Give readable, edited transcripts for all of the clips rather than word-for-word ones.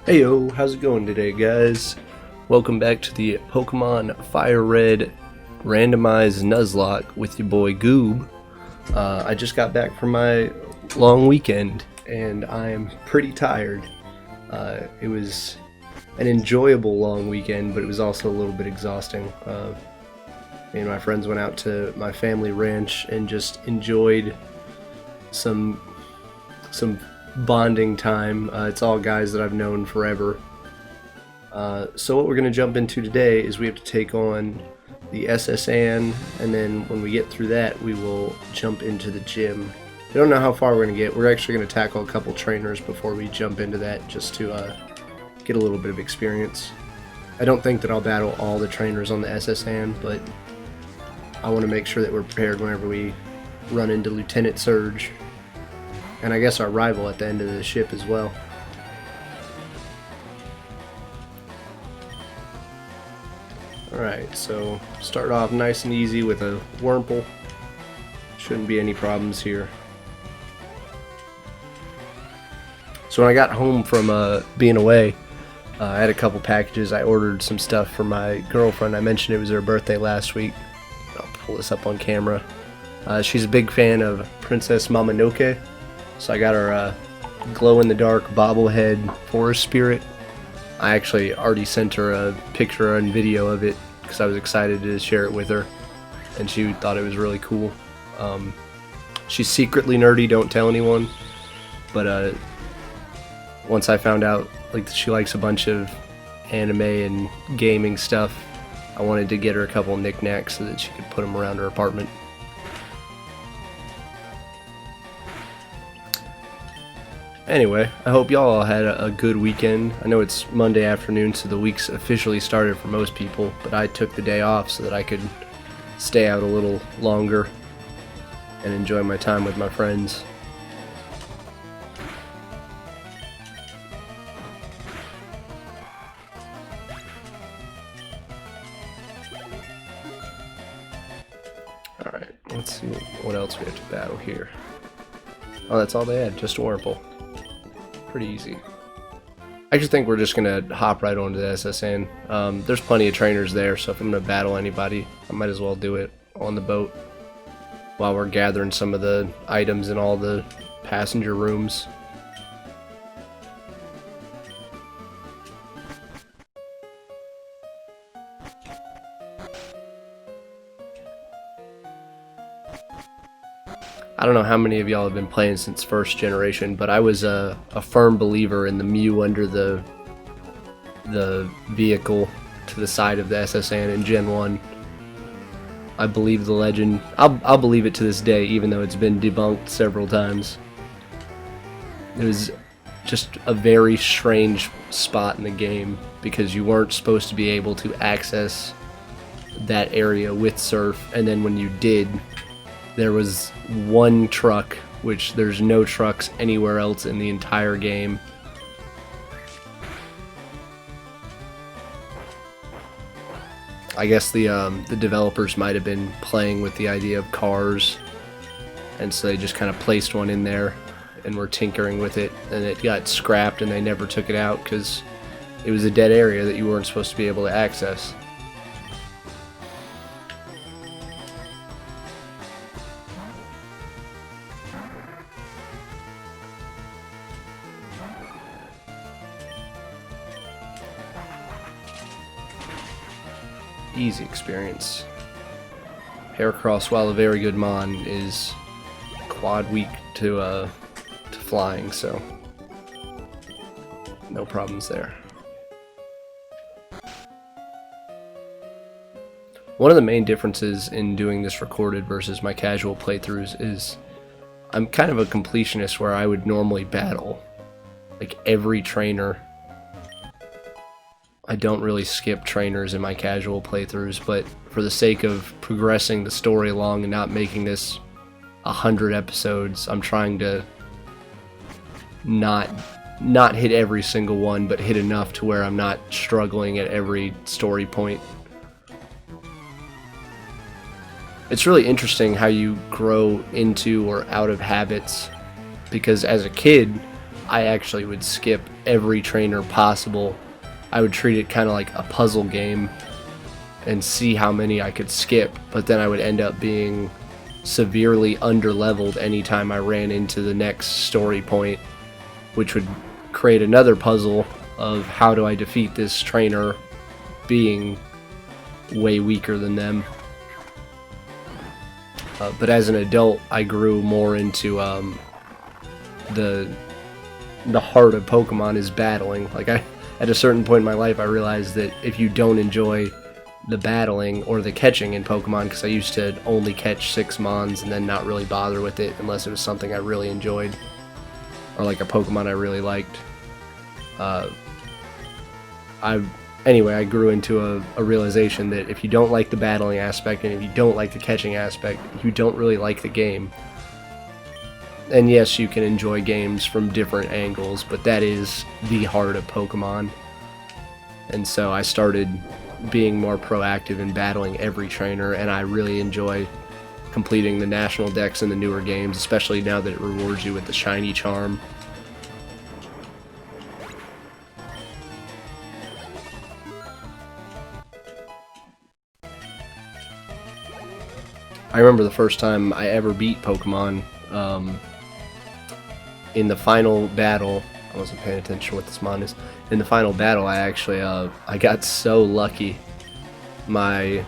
Heyo, how's it going today, guys? Welcome back to the Pokemon FireRed Randomized Nuzlocke with your boy Goob. I just got back from my long weekend and I'm pretty tired. It was an enjoyable long weekend, but it was also a little bit exhausting. Me and my friends went out to my family ranch and just enjoyed some bonding time. It's all guys that I've known forever. So what we're going to jump into today is we have to take on the SSN, and then when we get through that we will jump into the gym. I don't know how far we're going to get. We're actually going to tackle a couple trainers before we jump into that, just to get a little bit of experience. I don't think that I'll battle all the trainers on the SSN, but I want to make sure that we're prepared whenever we run into Lieutenant Surge, and I guess our rival at the end of the ship as well. Alright, so start off nice and easy with a Wurmple. Shouldn't be any problems here. So when I got home from being away, I had a couple packages. I ordered some stuff for my girlfriend. I mentioned it was her birthday last week. I'll pull this up on camera. She's a big fan of Princess Momonoke. So I got her a glow-in-the-dark bobblehead forest spirit. I actually already sent her a picture and video of it because I was excited to share it with her, and she thought it was really cool. She's secretly nerdy, don't tell anyone, but once I found out that she likes a bunch of anime and gaming stuff, I wanted to get her a couple knickknacks so that she could put them around her apartment. Anyway, I hope y'all all had a good weekend. I know it's Monday afternoon, so the week's officially started for most people, but I took the day off so that I could stay out a little longer and enjoy my time with my friends. Alright, let's see what else we have to battle here. Oh, that's all they had, just a Wurmple. Pretty easy. I just think we're just gonna hop right onto the SSN. There's plenty of trainers there, so if I'm gonna battle anybody, I might as well do it on the boat while we're gathering some of the items in all the passenger rooms. I don't know how many of y'all have been playing since first generation, but I was a firm believer in the Mew under the vehicle to the side of the SSN in Gen 1. I believe the legend. I'll believe it to this day, even though it's been debunked several times. It was just a very strange spot in the game because you weren't supposed to be able to access that area with Surf, and then when you did, there was one truck, which there's no trucks anywhere else in the entire game. I guess the developers might have been playing with the idea of cars, and so they just kind of placed one in there and were tinkering with it, and it got scrapped and they never took it out because it was a dead area that you weren't supposed to be able to access. Easy experience. Heracross, while a very good mon, is quad weak to flying, so no problems there. One of the main differences in doing this recorded versus my casual playthroughs is I'm kind of a completionist where I would normally battle like every trainer. I don't really skip trainers in my casual playthroughs, but for the sake of progressing the story along and not making this 100 episodes, I'm trying to not hit every single one, but hit enough to where I'm not struggling at every story point. It's really interesting how you grow into or out of habits, because as a kid, I actually would skip every trainer possible. I would treat it kind of like a puzzle game and see how many I could skip, but then I would end up being severely underleveled anytime I ran into the next story point, which would create another puzzle of how do I defeat this trainer being way weaker than them. But as an adult, I grew more into the heart of Pokemon is battling. Like, at a certain point in my life, I realized that if you don't enjoy the battling or the catching in Pokemon, because I used to only catch 6 Mons and then not really bother with it unless it was something I really enjoyed or like a Pokemon I really liked. I grew into a realization that if you don't like the battling aspect and if you don't like the catching aspect, you don't really like the game. And yes, you can enjoy games from different angles, but that is the heart of Pokemon. And so I started being more proactive in battling every trainer, and I really enjoy completing the national decks in the newer games, especially now that it rewards you with the shiny charm. I remember the first time I ever beat Pokemon, in the final battle. I wasn't paying attention to what this mon is. In the final battle, I actually, I got so lucky. My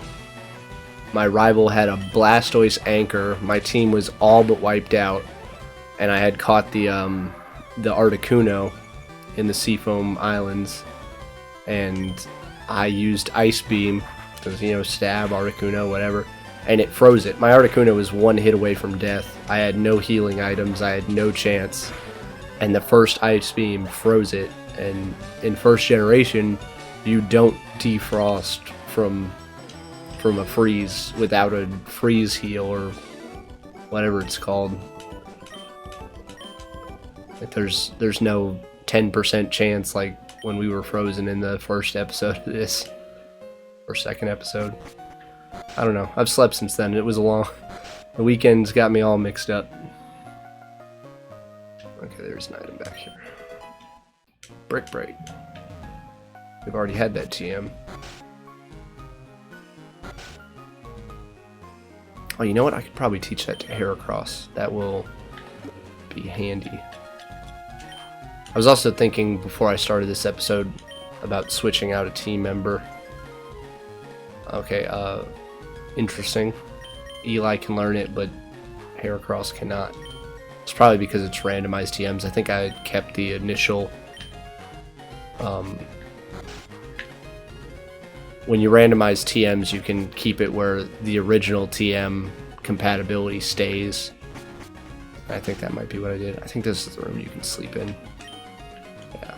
rival had a Blastoise Anchor. My team was all but wiped out, and I had caught the Articuno in the Seafoam Islands, and I used Ice Beam, because, you know, stab, Articuno, whatever, and it froze it. My Articuno was one hit away from death. I had no healing items, I had no chance, and the first Ice Beam froze it. And in first generation, you don't defrost from a freeze without a freeze heal or whatever it's called. There's no 10% chance like when we were frozen in the first episode of this, or second episode. I don't know. I've slept since then. It was the weekends got me all mixed up. Okay, there's an item back here. Brick Break. We've already had that TM. Oh, you know what? I could probably teach that to Heracross. That will be handy. I was also thinking before I started this episode about switching out a team member. Okay, interesting. Eli can learn it, but Heracross cannot. It's probably because it's randomized TMs. I think I kept the initial... when you randomize TMs, you can keep it where the original TM compatibility stays. I think that might be what I did. I think this is the room you can sleep in. Yeah,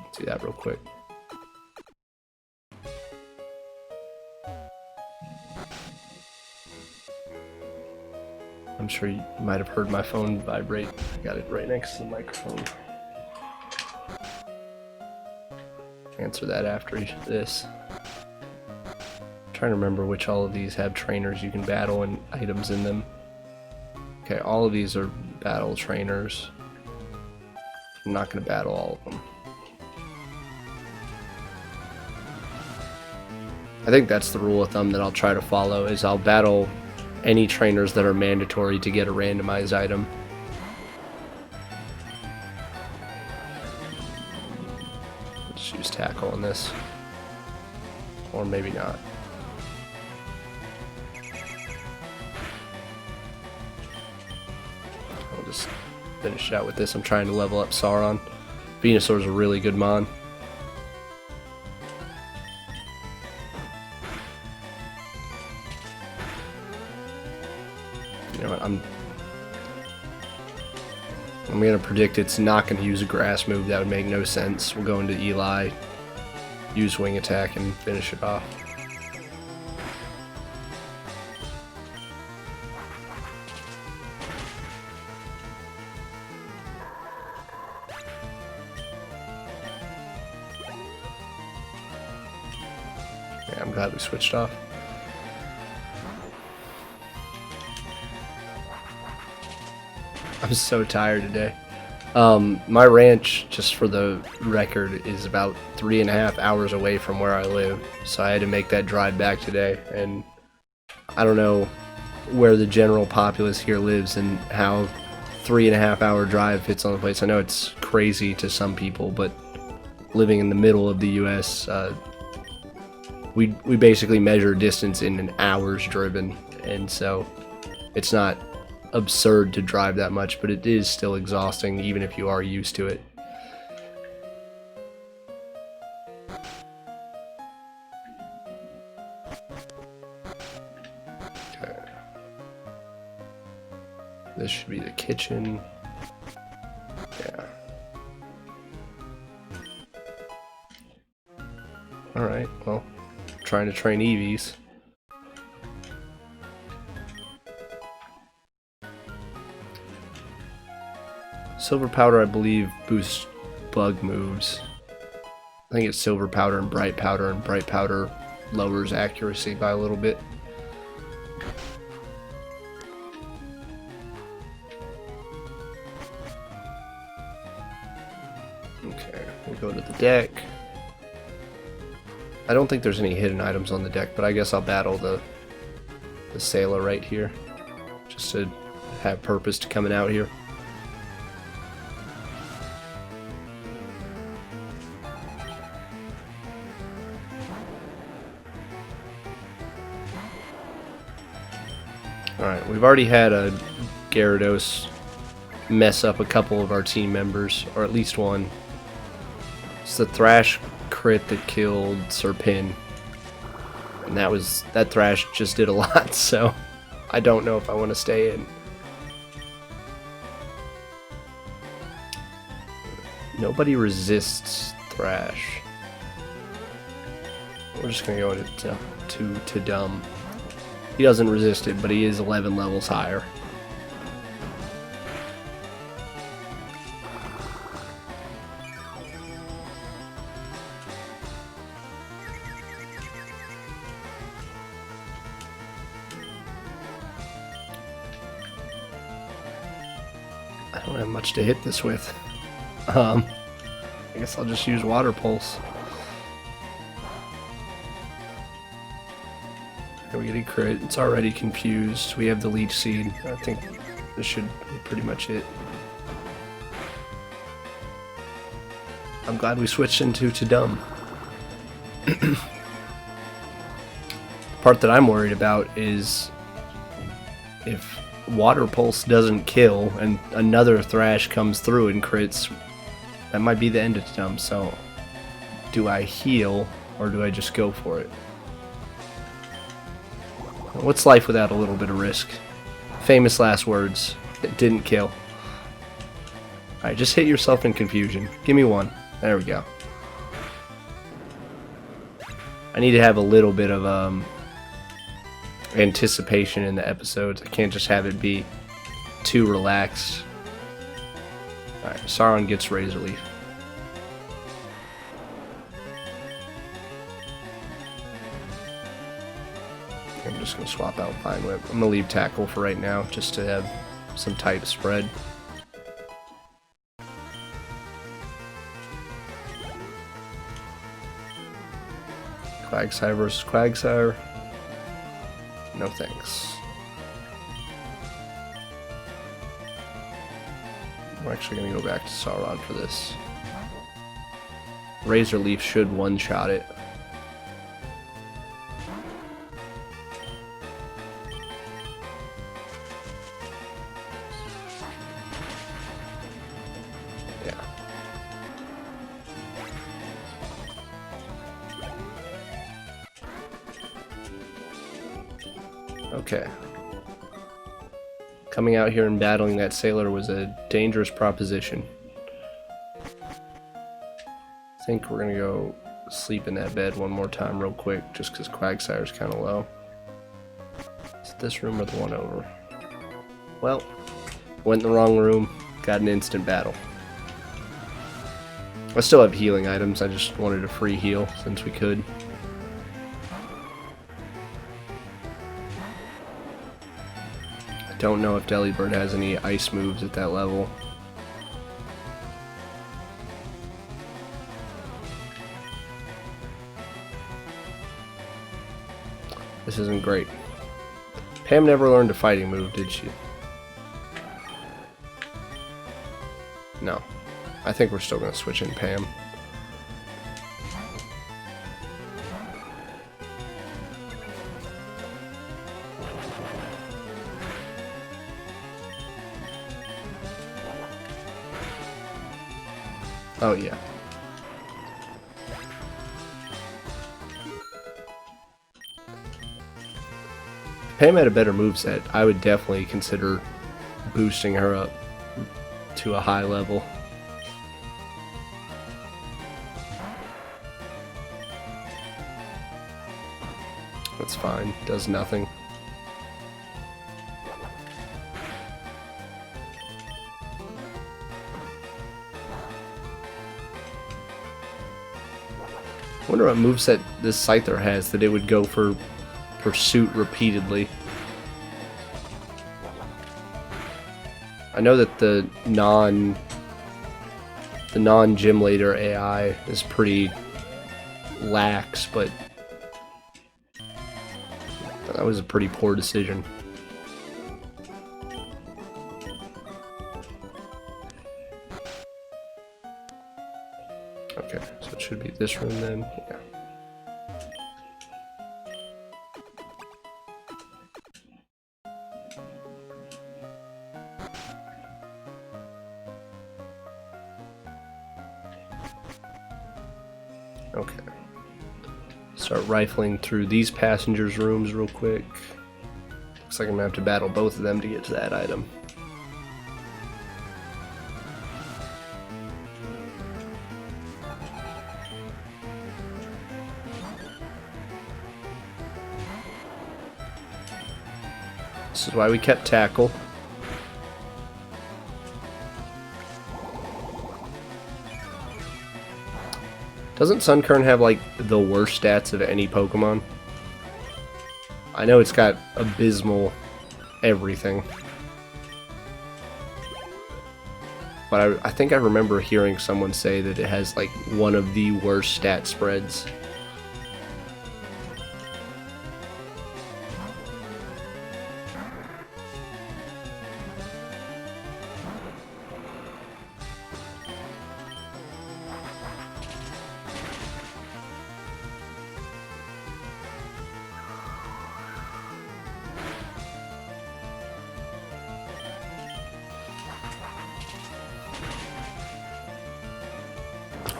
let's do that real quick. I'm sure you might have heard my phone vibrate. I got it right next to the microphone. Answer that after this. I'm trying to remember which all of these have trainers you can battle and items in them. Okay, all of these are battle trainers. I'm not going to battle all of them. I think that's the rule of thumb that I'll try to follow, is I'll battle any trainers that are mandatory to get a randomized item. Let's use Tackle on this. Or maybe not. I'll just finish it out with this. I'm trying to level up Sauron. Venusaur's a really good mon. You know what, I'm gonna predict it's not gonna use a grass move. That would make no sense. We'll go into Eli, use Wing Attack, and finish it off. Yeah, I'm glad we switched off. I'm so tired today. My ranch, just for the record, is about 3.5 hours away from where I live, so I had to make that drive back today, and I don't know where the general populace here lives and how 3.5 hour drive fits on the place. I know it's crazy to some people, but living in the middle of the US, we basically measure distance in an hours driven, and so it's not absurd to drive that much, but it is still exhausting even if you are used to it. Okay. This should be the kitchen. Yeah. Alright, well, trying to train EVs. Silver powder, I believe, boosts bug moves. I think it's silver powder and bright powder lowers accuracy by a little bit. Okay, we'll go to the deck. I don't think there's any hidden items on the deck, but I guess I'll battle the sailor right here, just to have purpose to coming out here. Alright, we've already had a Gyarados mess up a couple of our team members, or at least one. It's the Thrash crit that killed Serpin, and that Thrash just did a lot, so I don't know if I want to stay in. Nobody resists Thrash. We're just gonna go into dumb. He doesn't resist it, but he is 11 levels higher. I don't have much to hit this with. I guess I'll just use Water Pulse. We get a crit. It's already confused. We have the Leech Seed. I think this should be pretty much it. I'm glad we switched into dumb. The part that I'm worried about is if Water Pulse doesn't kill and another Thrash comes through and crits, that might be the end of dumb. So do I heal or do I just go for it? What's life without a little bit of risk? Famous last words. It didn't kill. Alright, just hit yourself in confusion. Give me one. There we go. I need to have a little bit of anticipation in the episodes. I can't just have it be too relaxed. Alright, Sauron gets Razor Leaf. I'm just going to swap out Vine Whip. I'm going to leave Tackle for right now, just to have some type spread. Quagsire versus Quagsire. No thanks. We're actually going to go back to Sauron for this. Razor Leaf should one-shot it. Okay. Coming out here and battling that sailor was a dangerous proposition. I think we're gonna go sleep in that bed one more time real quick, just because Quagsire's kind of low. Is it this room or the one over? Well, went in the wrong room, got an instant battle. I still have healing items, I just wanted a free heal since we could. Don't know if Delibird has any ice moves at that level. This isn't great. Pam never learned a fighting move, did she? No. I think we're still going to switch in Pam. Oh, yeah. If Pam had a better moveset, I would definitely consider boosting her up to a high level. That's fine. Does nothing. I wonder what moveset this Scyther has that it would go for Pursuit repeatedly. I know that the non-gym leader AI is pretty lax, but that was a pretty poor decision. Okay, so it should be this room then. Yeah. Okay. Start rifling through these passengers' rooms real quick. Looks like I'm gonna have to battle both of them to get to that item. This is why we kept Tackle. Doesn't Sunkern have like the worst stats of any Pokemon? I know it's got abysmal everything. But I think I remember hearing someone say that it has like one of the worst stat spreads.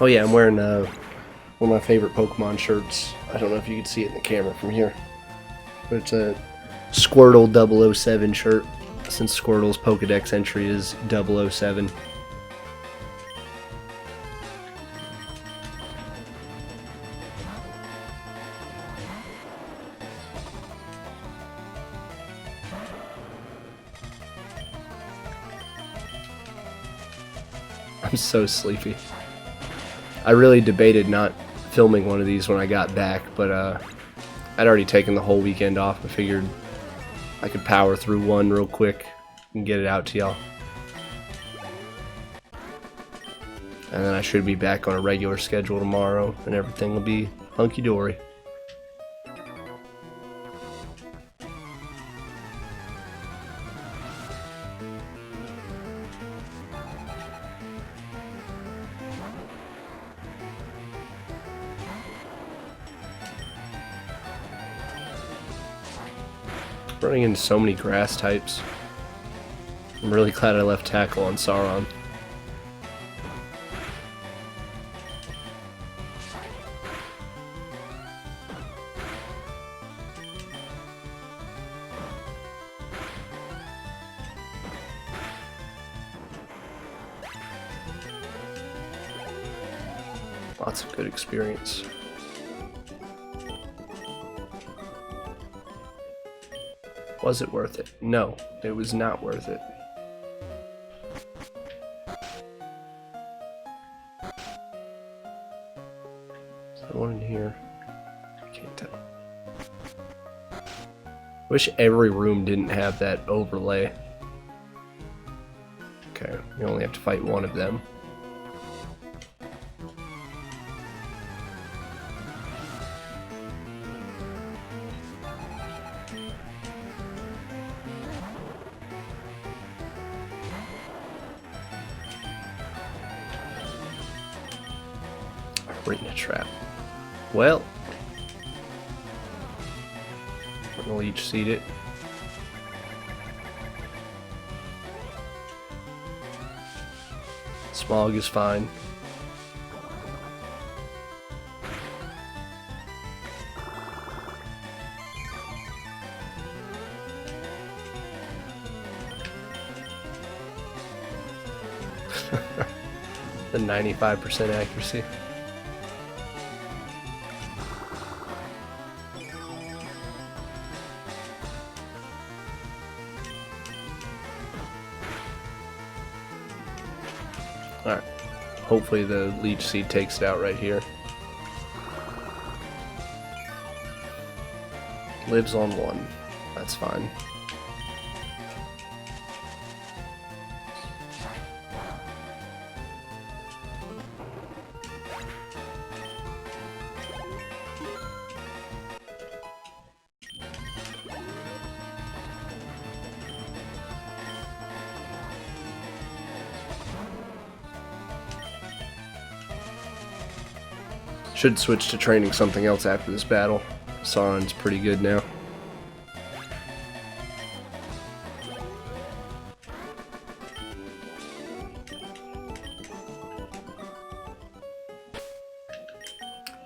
Oh yeah, I'm wearing one of my favorite Pokemon shirts. I don't know if you can see it in the camera from here. But it's a Squirtle 007 shirt, since Squirtle's Pokedex entry is 007. I'm so sleepy. I really debated not filming one of these when I got back, but I'd already taken the whole weekend off. I figured I could power through one real quick and get it out to y'all. And then I should be back on a regular schedule tomorrow, and everything will be hunky-dory. Running into so many grass types. I'm really glad I left Tackle on Sauron. Lots of good experience. Was it worth it? No, it was not worth it. Is there one in here? I can't tell. Wish every room didn't have that overlay. Okay, we only have to fight one of them. Arena trap. Well, we'll each seed it. Smog is fine. The 95% accuracy. Alright. Hopefully the leech seed takes it out right here. Lives on 1. That's fine. Should switch to training something else after this battle. Sauron's pretty good now.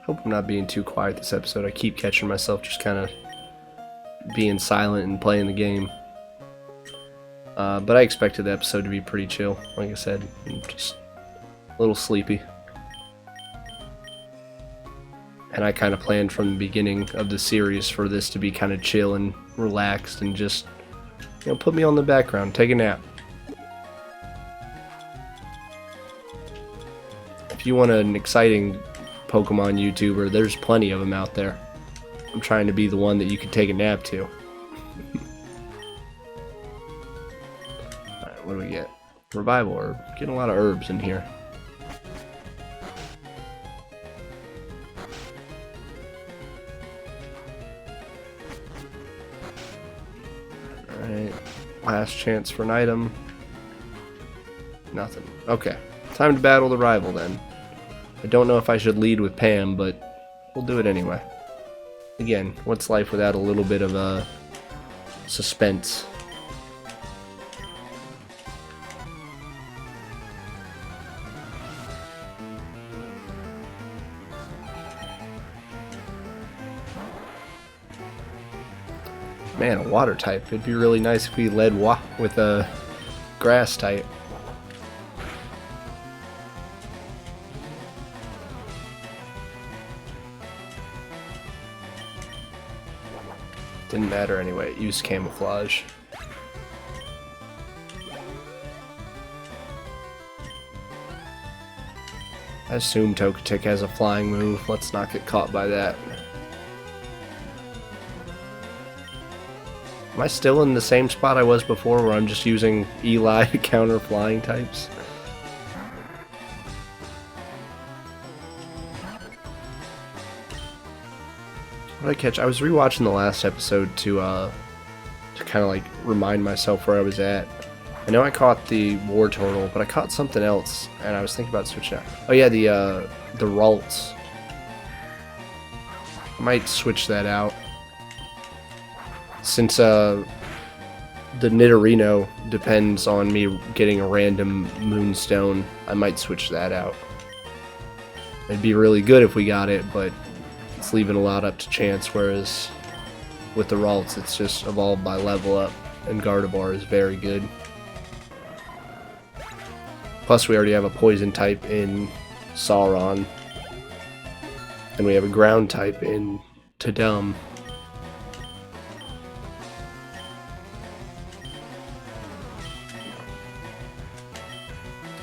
Hope I'm not being too quiet this episode. I keep catching myself just kind of being silent and playing the game. But I expected the episode to be pretty chill. Like I said, I'm just a little sleepy. And I kind of planned from the beginning of the series for this to be kind of chill and relaxed and just, you know, put me on the background, take a nap. If you want an exciting Pokemon YouTuber, there's plenty of them out there. I'm trying to be the one that you can take a nap to. Alright, what do we get? Revival Herb. Getting a lot of herbs in here. Alright, last chance for an item. Nothing. Okay, time to battle the rival then. I don't know if I should lead with Pam, but we'll do it anyway. Again, what's life without a little bit of suspense? Man, a water type. It'd be really nice if we led with a grass type. Didn't matter anyway, it used camouflage. I assume Togetic has a flying move. Let's not get caught by that. Am I still in the same spot I was before where I'm just using Eli to counter flying types? What did I catch? I was rewatching the last episode to kind of like remind myself where I was at. I know I caught the War Turtle, but I caught something else, and I was thinking about switching out. Oh yeah, the Ralts. I might switch that out. Since the Nidorino depends on me getting a random Moonstone, I might switch that out. It'd be really good if we got it, but it's leaving a lot up to chance, whereas with the Ralts, it's just evolved by level up, and Gardevoir is very good. Plus, we already have a poison type in Sauron, and we have a ground type in Tudum.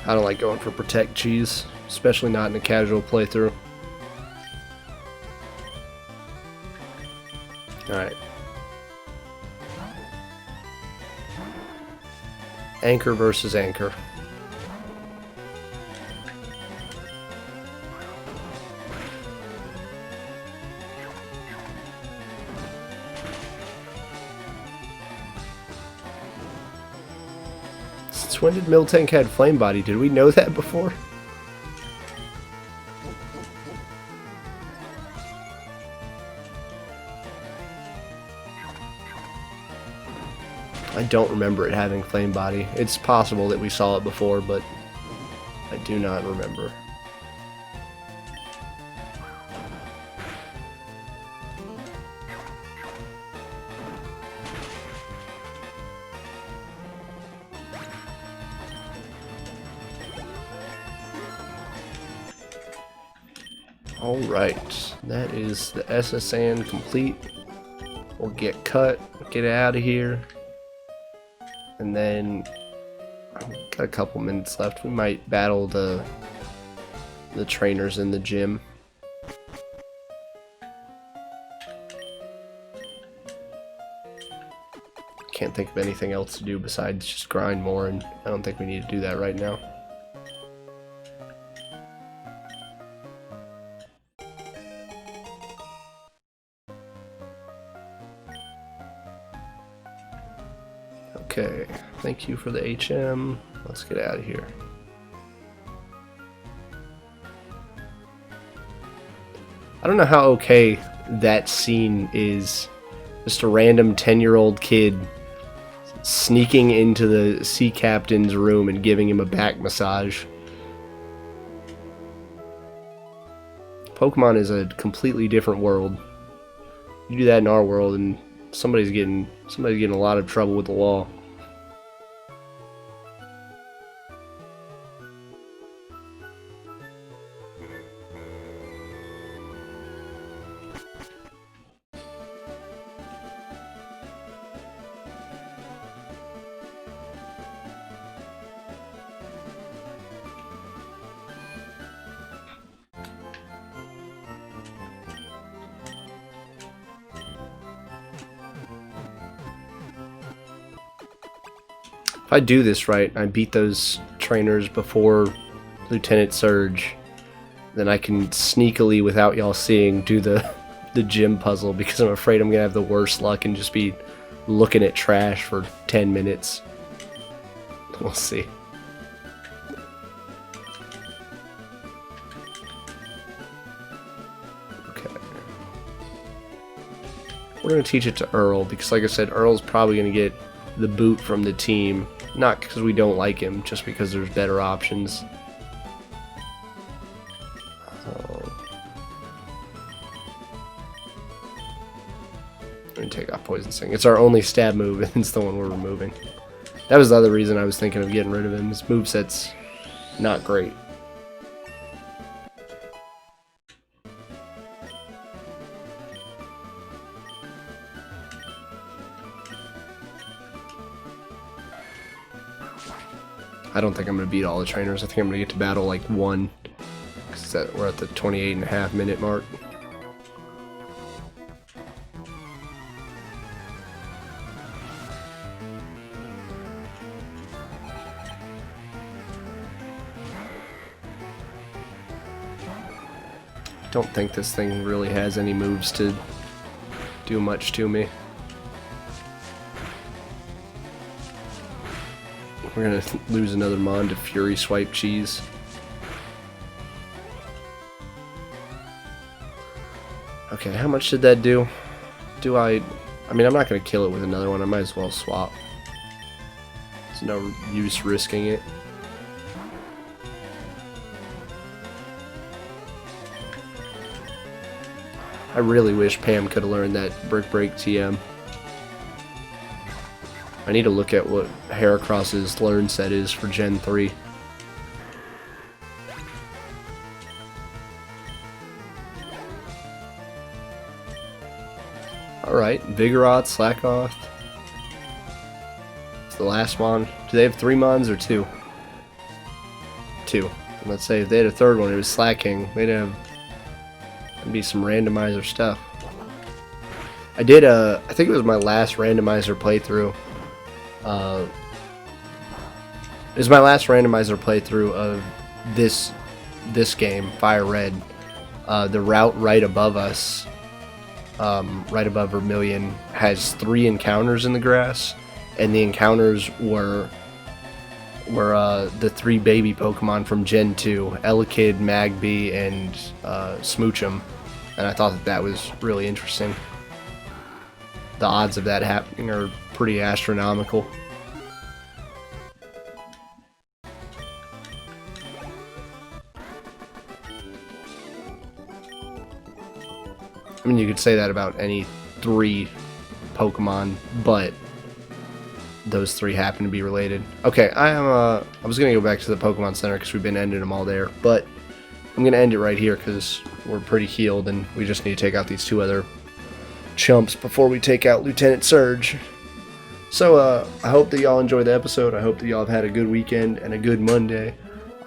I don't like going for Protect Cheese, especially not in a casual playthrough. Alright. Anchor versus Anchor. Since when did Miltank had Flame Body? Did we know that before? I don't remember it having flame body. It's possible that we saw it before, but I do not remember. Alright, that is the SSN complete. We'll get cut, get out of here, and then got a couple minutes left. We might battle the trainers in the gym. Can't think of anything else to do besides just grind more, and I don't think we need to do that right now. Okay, thank you for the HM. Let's get out of here. I don't know how okay that scene is. Just a random 10-year-old kid sneaking into the sea captain's room and giving him a back massage. Pokemon is a completely different world. You do that in our world and somebody's getting a lot of trouble with the law. If I do this right, I beat those trainers before Lieutenant Surge, then I can sneakily, without y'all seeing, do the gym puzzle, because I'm afraid I'm gonna have the worst luck and just be looking at trash for 10 minutes. We'll see. Okay. We're gonna teach it to Earl, because like I said, Earl's probably gonna get the boot from the team. Not because we don't like him, just because there's better options. I'm going to take off Poison Sting. It's our only stab move, and it's the one we're removing. That was the other reason I was thinking of getting rid of him. His moveset's not great. I don't think I'm going to beat all the trainers. I think I'm going to get to battle like one. Because we're at the 28.5 minute mark. Don't think this thing really has any moves to do much to me. We're gonna lose another Mon to Fury Swipe Cheese. Okay, how much did that do? I mean, I'm not gonna kill it with another one. I might as well swap. There's no use risking it. I really wish Pam could have learned that Brick Break TM. I need to look at what Heracross's learn set is for Gen 3. Alright, Vigoroth, Slackoth. It's the last Mon. Do they have 3 Mons or 2? 2. And let's say if they had a third one, it was Slacking. They'd have... That'd be some randomizer stuff. I did, I think it was my last randomizer playthrough. It was my last randomizer playthrough of this game, FireRed. The route right above us, right above Vermilion, has 3 encounters in the grass, and the encounters were the 3 baby Pokemon from Gen 2, Elekid, Magby, and Smoochum, and I thought that was really interesting. the odds of that happening are pretty astronomical. I mean, you could say that about any 3 Pokemon, but those 3 happen to be related. Okay, I was gonna go back to the Pokemon Center because we've been ending them all there, but I'm gonna end it right here because we're pretty healed and we just need to take out these 2 other chumps before we take out Lieutenant Surge. So I hope that y'all enjoyed the episode. I hope that y'all have had a good weekend and a good Monday.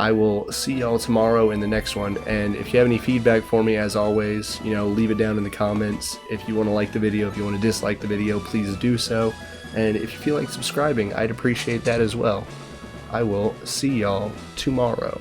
I will see y'all tomorrow in the next one, and if you have any feedback for me, as always, you know, leave it down in the comments. If you want to like the video, if you want to dislike the video, please do so, and if you feel like subscribing, I'd appreciate that as well. I will see y'all tomorrow.